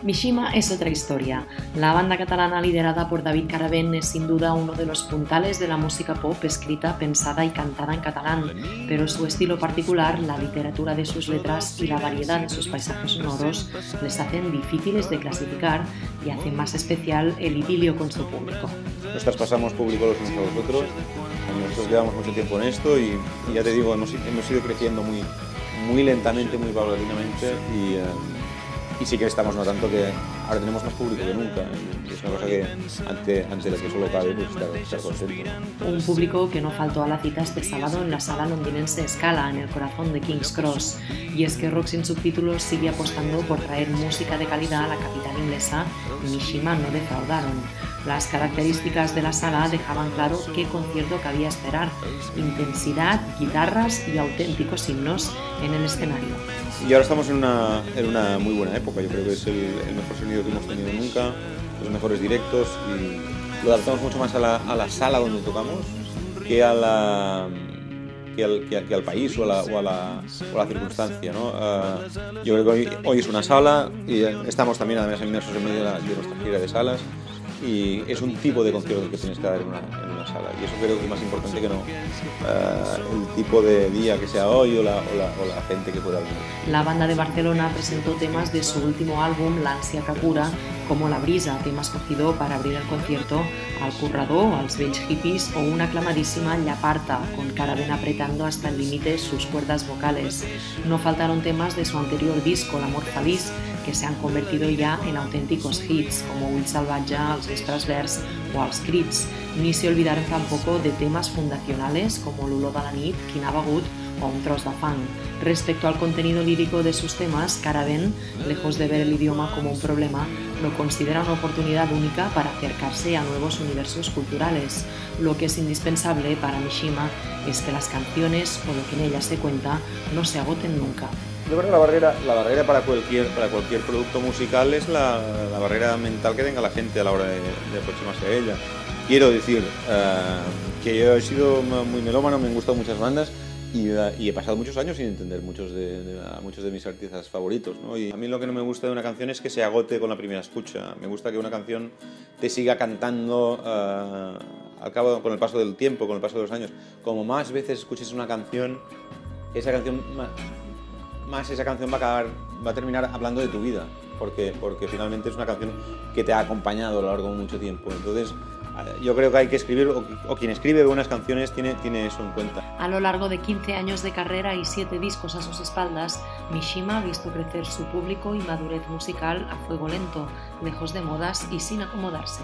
Mishima es otra historia. La banda catalana liderada por David Caravent es sin duda uno de los puntales de la música pop escrita, pensada y cantada en catalán, pero su estilo particular, la literatura de sus letras y la variedad de sus paisajes sonoros les hacen difíciles de clasificar y hacen más especial el idilio con su público. Nos traspasamos público los unos a los otros, nosotros llevamos mucho tiempo en esto y ya te digo, hemos ido creciendo muy lentamente, muy paulatinamente y sí que estamos notando que ahora tenemos más público que nunca. Es una cosa que ante la que solo cabe pues, estar contento. Un público que no faltó a la cita este sábado en la sala londinense Scala, en el corazón de King's Cross. Y es que Rock Sin Subtítulos sigue apostando por traer música de calidad a la capital inglesa y Mishima no defraudaron. Las características de la sala dejaban claro qué concierto cabía esperar: intensidad, guitarras y auténticos himnos en el escenario. Y ahora estamos en una muy buena época. Yo creo que es el mejor sonido que hemos tenido nunca, los mejores directos, y lo adaptamos mucho más a la sala donde tocamos que al país o a la circunstancia, ¿no? Yo creo que hoy es una sala y estamos también además inmersos en medio de nuestra gira de salas. Y es un tipo de concierto que tienes que dar en una sala, y eso creo que es más importante que no el tipo de día que sea hoy o la gente que pueda venir. La banda de Barcelona presentó temas de su último álbum, L'Ànsia que cura, como La brisa, tema escogido para abrir el concierto al currador, als vells hippies, o una aclamadísima Llaparta, con Caravent apretando hasta el límite sus cuerdas vocales. No faltaron temas de su anterior disco, L'amor feliç, que se han convertido ya en auténticos hits, como Ull salvatge, Els vespres verds o Els crits. Ni se olvidaron tampoco de temas fundacionales como L'olor de la nit, Qui n'ha begut o Un tros de fang. Respecto al contenido lírico de sus temas, Caravent, lejos de ver el idioma como un problema, lo considera una oportunidad única para acercarse a nuevos universos culturales. Lo que es indispensable para Mishima es que las canciones o lo que en ellas se cuenta no se agoten nunca. Yo creo que la barrera para cualquier producto musical es la barrera mental que tenga la gente a la hora de aproximarse a ella. Quiero decir que yo he sido muy melómano, me han gustado muchas bandas y he pasado muchos años sin entender muchos de mis artistas favoritos, ¿no? Y a mí lo que no me gusta de una canción es que se agote con la primera escucha. Me gusta que una canción te siga cantando al cabo, con el paso del tiempo, con el paso de los años. Como más veces escuches una canción, esa canción va a terminar hablando de tu vida, porque finalmente es una canción que te ha acompañado a lo largo de mucho tiempo. Entonces, yo creo que hay que escribir, o quien escribe buenas canciones tiene eso en cuenta. A lo largo de 15 años de carrera y 7 discos a sus espaldas, Mishima ha visto crecer su público y madurez musical a fuego lento, lejos de modas y sin acomodarse.